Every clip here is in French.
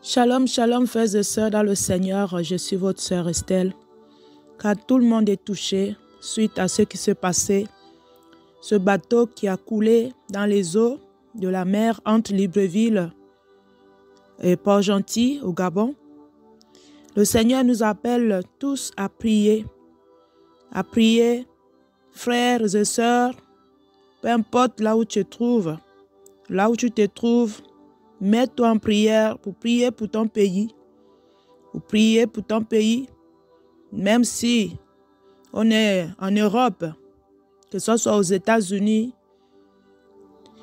Shalom, shalom, frères et sœurs dans le Seigneur, je suis votre sœur Estelle. Car tout le monde est touché suite à ce qui s'est passé. Ce bateau qui a coulé dans les eaux de la mer entre Libreville et Port-Gentil au Gabon. Le Seigneur nous appelle tous à prier, frères et sœurs, peu importe là où tu te trouves, mets-toi en prière pour prier pour ton pays. Même si on est en Europe, que ce soit aux États-Unis,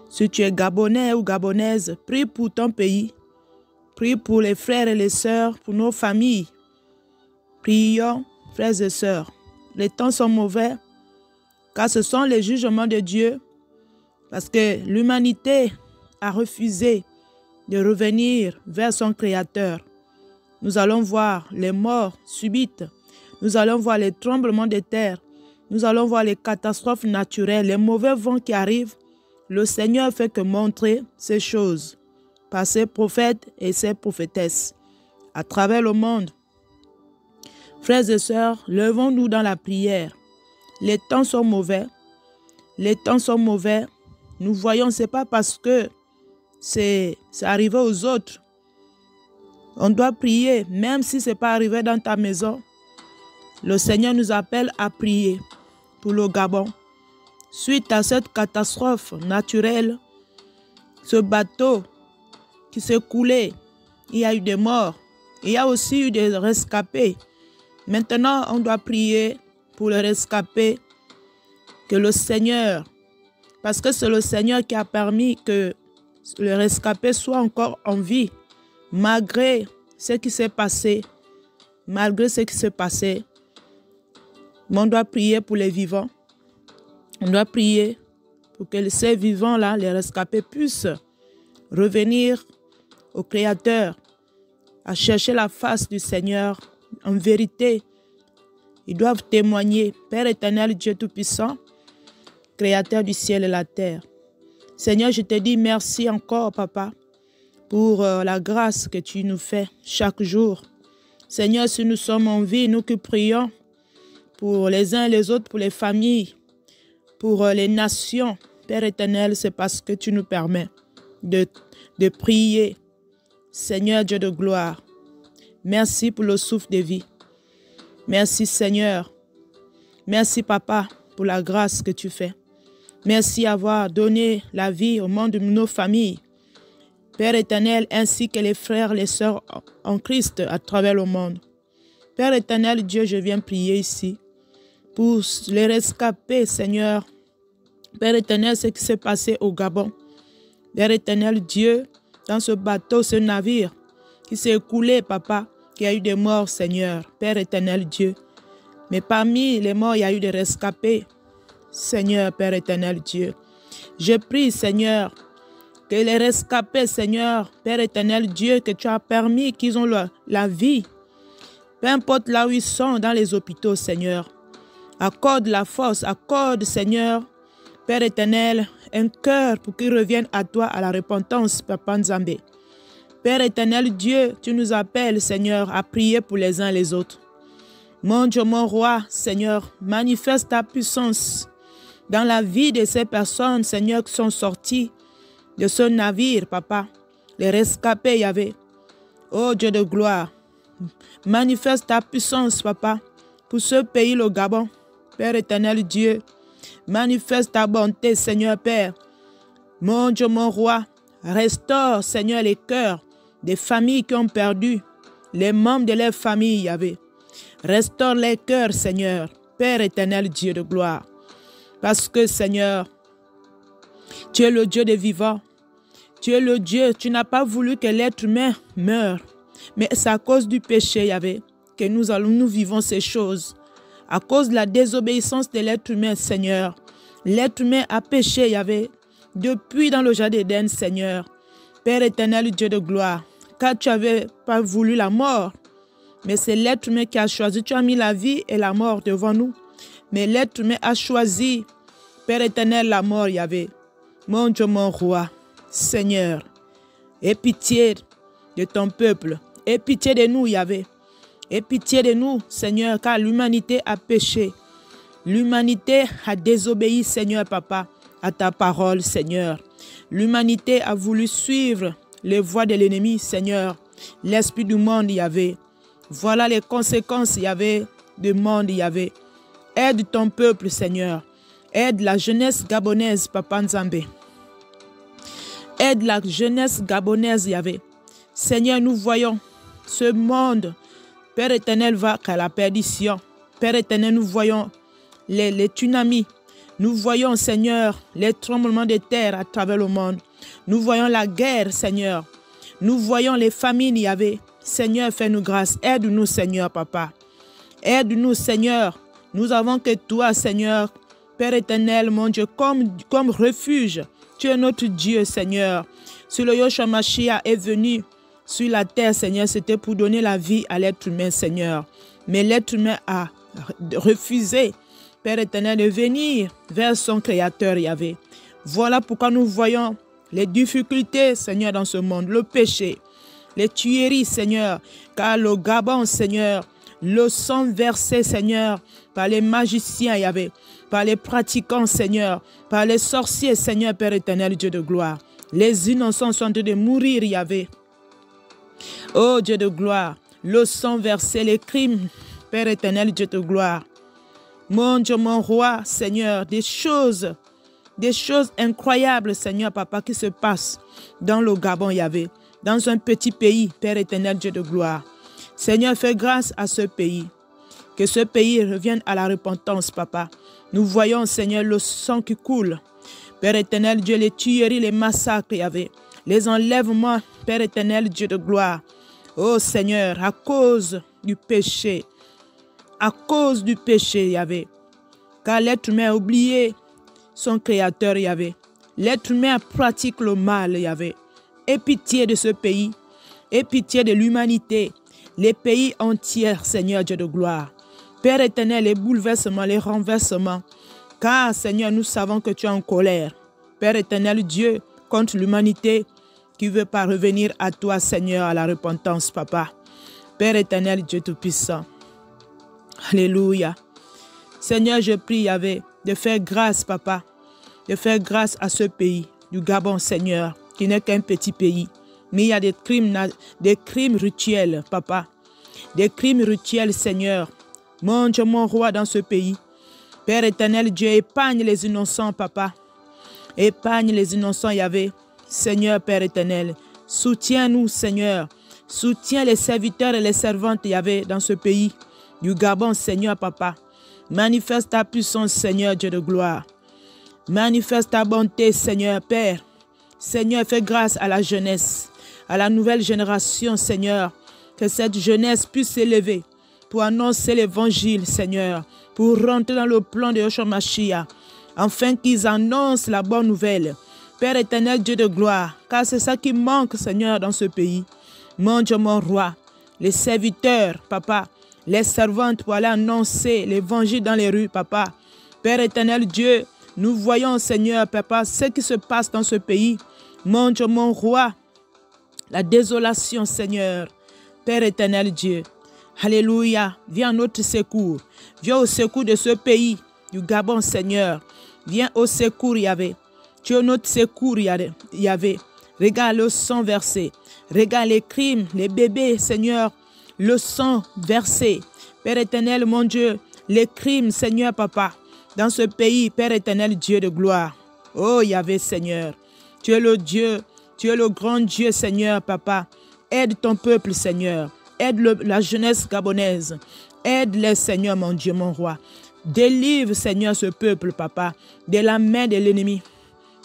si tu es Gabonais ou Gabonaise, prie pour ton pays. Prie pour les frères et les sœurs, pour nos familles. Prions, frères et sœurs. Les temps sont mauvais, car ce sont les jugements de Dieu, parce que l'humanité a refusé de revenir vers son Créateur. Nous allons voir les morts subites, nous allons voir les tremblements de terre, nous allons voir les catastrophes naturelles, les mauvais vents qui arrivent. Le Seigneur fait que montrer ces choses par ses prophètes et ses prophétesses à travers le monde. Frères et sœurs, levons-nous dans la prière. Les temps sont mauvais. Nous voyons, ce n'est pas parce que c'est arrivé aux autres. On doit prier, même si ce n'est pas arrivé dans ta maison. Le Seigneur nous appelle à prier pour le Gabon. Suite à cette catastrophe naturelle, ce bateau qui s'est coulé, il y a eu des morts. Il y a aussi eu des rescapés. Maintenant, on doit prier pour les rescapés, que le Seigneur, parce que c'est le Seigneur qui a permis que le rescapé soit encore en vie, malgré ce qui s'est passé. Mais on doit prier pour les vivants. On doit prier pour que ces vivants-là, les rescapés, puissent revenir au Créateur, à chercher la face du Seigneur. En vérité, ils doivent témoigner. Père éternel, Dieu Tout-Puissant, Créateur du ciel et la terre. Seigneur, je te dis merci encore, Papa, pour la grâce que tu nous fais chaque jour. Seigneur, si nous sommes en vie, nous qui prions pour les uns et les autres, pour les familles, pour les nations, Père éternel, c'est parce que tu nous permets de prier. Seigneur Dieu de gloire, merci pour le souffle de vie. Merci Seigneur. Merci Papa pour la grâce que tu fais. Merci d'avoir donné la vie au monde de nos familles. Père éternel, ainsi que les frères et les sœurs en Christ à travers le monde. Père éternel, Dieu, je viens prier ici pour les rescapés, Seigneur. Père éternel, ce qui s'est passé au Gabon. Père éternel, Dieu, dans ce bateau, ce navire qui s'est écoulé, Papa, qui a eu des morts, Seigneur. Père éternel, Dieu. Mais parmi les morts, il y a eu des rescapés. Seigneur, Père éternel, Dieu. Je prie, Seigneur, que les rescapés, Seigneur, Père éternel, Dieu, que tu as permis qu'ils ont la vie. Peu importe là où ils sont, dans les hôpitaux, Seigneur. Accorde la force, accorde, Seigneur, Père éternel, un cœur pour qu'ils reviennent à toi, à la repentance, Papa Nzambe. Père éternel, Dieu, tu nous appelles, Seigneur, à prier pour les uns et les autres. Mon Dieu, mon roi, Seigneur, manifeste ta puissance dans la vie de ces personnes, Seigneur, qui sont sorties de ce navire, Papa. Les rescapés, Yahvé. Oh Dieu de gloire, manifeste ta puissance, Papa, pour ce pays, le Gabon. Père éternel, Dieu, manifeste ta bonté, Seigneur Père. Mon Dieu, mon roi, restaure, Seigneur, les cœurs des familles qui ont perdu les membres de leur famille, Yahvé. Restaure les cœurs, Seigneur, Père éternel, Dieu de gloire. Parce que, Seigneur, tu es le Dieu des vivants. Tu es le Dieu, tu n'as pas voulu que l'être humain meure. Mais c'est à cause du péché, Yahvé, que nous vivons ces choses. À cause de la désobéissance de l'être humain, Seigneur. L'être humain a péché, Yahvé, depuis dans le jardin d'Éden, Seigneur. Père éternel, Dieu de gloire, car tu n'avais pas voulu la mort. Mais c'est l'être humain qui a choisi. Tu as mis la vie et la mort devant nous. Mais l'être humain a choisi, Père éternel, la mort, Yahvé. Mon Dieu, mon roi, Seigneur, aie pitié de ton peuple. Aie pitié de nous, Yahvé. Aie pitié de nous, Seigneur, car l'humanité a péché. L'humanité a désobéi, Seigneur, Papa, à ta parole, Seigneur. L'humanité a voulu suivre les voies de l'ennemi, Seigneur. L'esprit du monde, Yahvé. Voilà les conséquences, Yahvé, du monde, Yahvé. Aide ton peuple, Seigneur. Aide la jeunesse gabonaise, Papa Nzambé. Aide la jeunesse gabonaise, Yahvé. Seigneur, nous voyons ce monde, Père éternel, va à la perdition. Père éternel, nous voyons les tsunamis. Nous voyons, Seigneur, les tremblements de terre à travers le monde. Nous voyons la guerre, Seigneur. Nous voyons les famines, Yahvé. Seigneur, fais-nous grâce. Aide-nous, Seigneur, Papa. Aide-nous, Seigneur. Nous avons que toi, Seigneur, Père éternel, mon Dieu, comme refuge. Tu es notre Dieu, Seigneur. Si le Yahshua Mashiach est venu sur la terre, Seigneur, c'était pour donner la vie à l'être humain, Seigneur. Mais l'être humain a refusé, Père éternel, de venir vers son Créateur, Yahvé. Voilà pourquoi nous voyons les difficultés, Seigneur, dans ce monde, le péché, les tueries, Seigneur, car le Gabon, Seigneur, le sang versé, Seigneur, par les magiciens, Yahvé, par les pratiquants, Seigneur, par les sorciers, Seigneur, Père éternel, Dieu de gloire. Les innocents sont en train de mourir, Yahvé. Oh Dieu de gloire, le sang versé, les crimes, Père éternel, Dieu de gloire. Mon Dieu, mon roi, Seigneur, des choses incroyables, Seigneur, Papa, qui se passent dans le Gabon, Yahvé, dans un petit pays, Père éternel, Dieu de gloire. Seigneur, fais grâce à ce pays. Que ce pays revienne à la repentance, Papa. Nous voyons, Seigneur, le sang qui coule. Père éternel, Dieu, les tueries, les massacres, Yahvé, les enlèvements, Père éternel, Dieu de gloire. Oh Seigneur, à cause du péché, Yahvé, car l'être humain a oublié son Créateur, Yahvé. L'être humain pratique le mal, Yahvé. Aie pitié de ce pays, aie pitié de l'humanité, les pays entiers, Seigneur Dieu de gloire. Père éternel, les bouleversements, les renversements, car Seigneur, nous savons que tu es en colère. Père éternel, Dieu, contre l'humanité qui ne veut pas revenir à toi, Seigneur, à la repentance, Papa. Père éternel, Dieu tout-puissant. Alléluia. Seigneur, je prie, Yahvé, de faire grâce, Papa, de faire grâce à ce pays, du Gabon, Seigneur, qui n'est qu'un petit pays. Mais il y a des crimes rituels, Papa. Des crimes rituels, Seigneur. Mon Dieu, mon roi, dans ce pays. Père éternel, Dieu, épargne les innocents, Papa. Épargne les innocents, Yahvé. Seigneur, Père éternel, soutiens-nous, Seigneur. Soutiens les serviteurs et les servantes, Yahvé, dans ce pays du Gabon, Seigneur, Papa. Manifeste ta puissance, Seigneur, Dieu de gloire. Manifeste ta bonté, Seigneur, Père. Seigneur, fais grâce à la jeunesse, à la nouvelle génération, Seigneur. Que cette jeunesse puisse s'élever pour annoncer l'évangile, Seigneur, pour rentrer dans le plan de Yahshua Mashiach, afin qu'ils annoncent la bonne nouvelle. Père éternel, Dieu de gloire, car c'est ça qui manque, Seigneur, dans ce pays. Mon Dieu, mon roi, les serviteurs, Papa, les servantes pour aller annoncer l'évangile dans les rues, Papa. Père éternel, Dieu, nous voyons, Seigneur, Papa, ce qui se passe dans ce pays. Mon Dieu, mon roi, la désolation, Seigneur. Père éternel, Dieu, alléluia, viens à notre secours. Viens au secours de ce pays, du Gabon, Seigneur. Viens au secours, Yahvé. Tu es notre secours, Yahvé. Regarde le sang versé. Regarde les crimes, les bébés, Seigneur. Le sang versé. Père éternel, mon Dieu, les crimes, Seigneur, Papa. Dans ce pays, Père éternel, Dieu de gloire. Oh, Yahvé, Seigneur. Tu es le Dieu. Tu es le grand Dieu, Seigneur, Papa. Aide ton peuple, Seigneur. Aide la jeunesse gabonaise. Aide-les, Seigneur, mon Dieu, mon roi. Délivre, Seigneur, ce peuple, Papa, de la main de l'ennemi.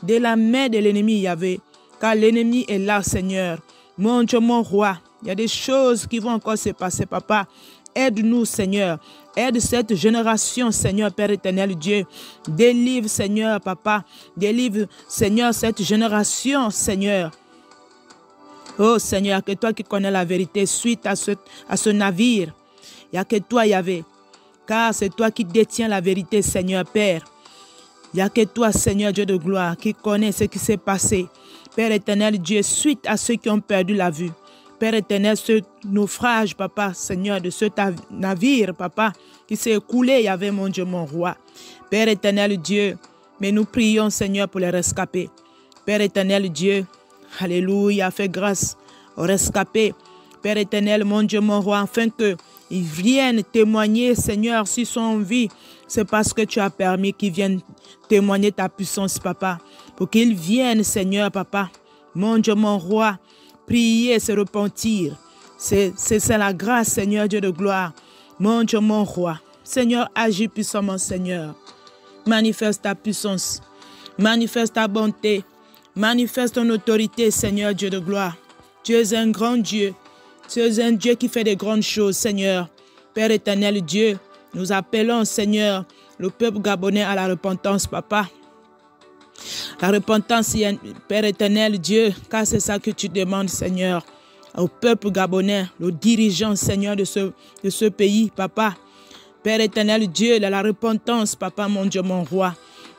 De la main de l'ennemi, Yahvé. Car l'ennemi est là, Seigneur. Mon Dieu, mon roi. Il y a des choses qui vont encore se passer, Papa. Aide-nous, Seigneur. Aide cette génération, Seigneur, Père éternel, Dieu. Délivre, Seigneur, Papa. Délivre, Seigneur, cette génération, Seigneur. Oh, Seigneur, que toi qui connais la vérité suite à ce navire. Il n'y a que toi, Yahvé. Car c'est toi qui détiens la vérité, Seigneur, Père. Il n'y a que toi, Seigneur, Dieu de gloire, qui connais ce qui s'est passé. Père éternel, Dieu, suite à ceux qui ont perdu la vue. Père éternel, ce naufrage, papa, Seigneur, de ce navire, papa, qui s'est écoulé, il y avait, mon Dieu, mon roi. Père éternel, Dieu, mais nous prions, Seigneur, pour les rescapés. Père éternel, Dieu, alléluia, fais grâce aux rescapés. Père éternel, mon Dieu, mon roi, afin qu'ils viennent témoigner, Seigneur, s'ils sont en vie. C'est parce que tu as permis qu'ils viennent témoigner ta puissance, papa. Pour qu'ils viennent, Seigneur, papa, mon Dieu, mon roi, prier, se repentir. C'est la grâce, Seigneur, Dieu de gloire. Mon Dieu, mon roi. Seigneur, agis puissamment, Seigneur. Manifeste ta puissance. Manifeste ta bonté. Manifeste ton autorité, Seigneur, Dieu de gloire. Tu es un grand Dieu. Tu es un Dieu qui fait de grandes choses, Seigneur. Père éternel, Dieu, nous appelons, Seigneur, le peuple gabonais à la repentance, papa. La repentance, Père éternel, Dieu, car c'est ça que tu demandes, Seigneur, au peuple gabonais, le dirigeant, Seigneur, de ce pays, papa. Père éternel, Dieu, la repentance, papa, mon Dieu, mon roi.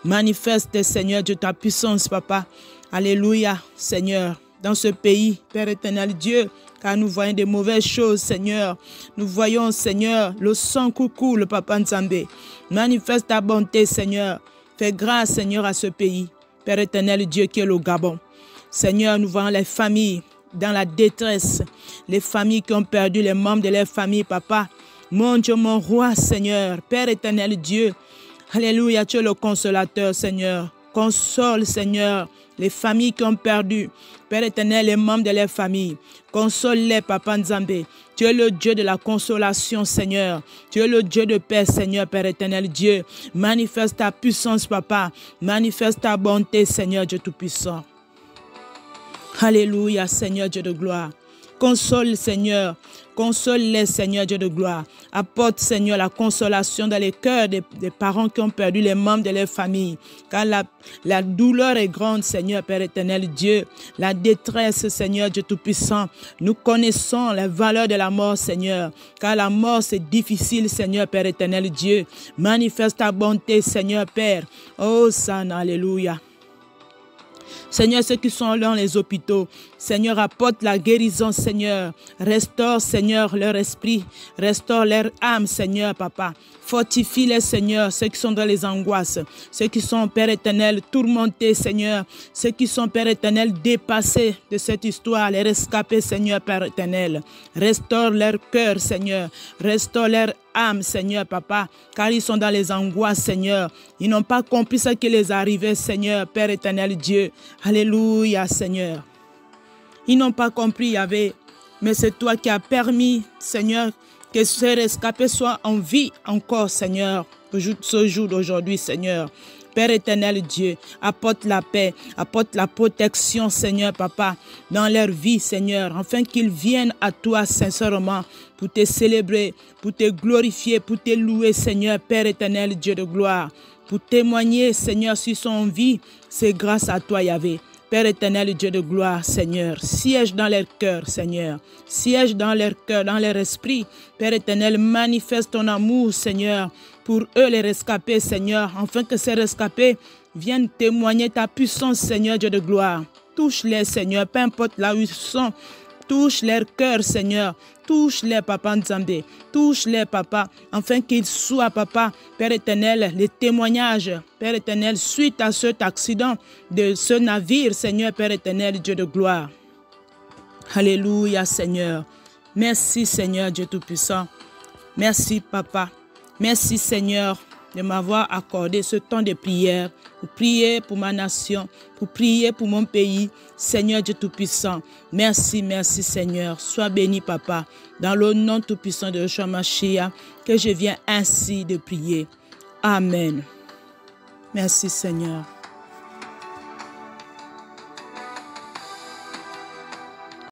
Manifeste, Seigneur, de ta puissance, papa. Alléluia, Seigneur, dans ce pays, Père éternel, Dieu, car nous voyons des mauvaises choses, Seigneur. Nous voyons, Seigneur, le sang qui coule, papa Nzambé. Manifeste ta bonté, Seigneur. Fais grâce, Seigneur, à ce pays. Père éternel, Dieu qui est le Gabon. Seigneur, nous voyons les familles dans la détresse. Les familles qui ont perdu les membres de leur famille, papa. Mon Dieu, mon roi, Seigneur. Père éternel, Dieu. Alléluia, tu es le consolateur, Seigneur. Console, Seigneur, les familles qui ont perdu. Père éternel, les membres de leur famille. Console-les, papa Nzambé. Tu es le Dieu de la consolation, Seigneur. Tu es le Dieu de paix, Seigneur, Père éternel, Dieu. Manifeste ta puissance, papa. Manifeste ta bonté, Seigneur, Dieu Tout-Puissant. Alléluia, Seigneur, Dieu de gloire. Console, Seigneur. Console-les, Seigneur, Dieu de gloire. Apporte, Seigneur, la consolation dans les cœurs des parents qui ont perdu les membres de leur famille. Car la douleur est grande, Seigneur, Père éternel, Dieu. La détresse, Seigneur, Dieu Tout-Puissant. Nous connaissons la valeur de la mort, Seigneur. Car la mort, c'est difficile, Seigneur, Père éternel, Dieu. Manifeste ta bonté, Seigneur, Père. Oh, Sana, alléluia. Seigneur, ceux qui sont dans les hôpitaux, Seigneur, apporte la guérison, Seigneur. Restaure, Seigneur, leur esprit. Restaure leur âme, Seigneur, papa. Fortifie-les, Seigneur, ceux qui sont dans les angoisses. Ceux qui sont, Père éternel, tourmentés, Seigneur. Ceux qui sont, Père éternel, dépassés de cette histoire. Les rescapés, Seigneur, Père éternel. Restaure leur cœur, Seigneur. Restaure leur âme, Seigneur, papa. Car ils sont dans les angoisses, Seigneur. Ils n'ont pas compris ce qui les arrivait, Seigneur, Père éternel, Dieu. Alléluia, Seigneur. Ils n'ont pas compris, Yahvé, mais c'est toi qui as permis, Seigneur, que ces rescapés soient en vie encore, Seigneur, ce jour d'aujourd'hui, Seigneur. Père éternel, Dieu, apporte la paix, apporte la protection, Seigneur, papa, dans leur vie, Seigneur, afin qu'ils viennent à toi sincèrement pour te célébrer, pour te glorifier, pour te louer, Seigneur, Père éternel, Dieu de gloire, pour témoigner, Seigneur, s'ils sont en vie, c'est grâce à toi, Yahvé. Père éternel, Dieu de gloire, Seigneur, siège dans leur cœur, Seigneur, siège dans leur cœur, dans leur esprit. Père éternel, manifeste ton amour, Seigneur, pour eux les rescapés, Seigneur, afin que ces rescapés viennent témoigner ta puissance, Seigneur, Dieu de gloire. Touche-les, Seigneur, peu importe là où ils sont. Touche leur cœur, Seigneur. Touche-les, papa Nzambé. Touche-les, papa, afin qu'ils soient, papa, Père éternel, les témoignages, Père éternel, suite à cet accident de ce navire, Seigneur, Père éternel, Dieu de gloire. Alléluia, Seigneur. Merci, Seigneur, Dieu Tout-Puissant. Merci, papa. Merci, Seigneur, de m'avoir accordé ce temps de prière, pour prier pour ma nation, pour prier pour mon pays. Seigneur Dieu Tout-Puissant, merci, merci Seigneur. Sois béni, papa, dans le nom Tout-Puissant de Yeshua Mashiach, que je viens ainsi de prier. Amen. Merci Seigneur.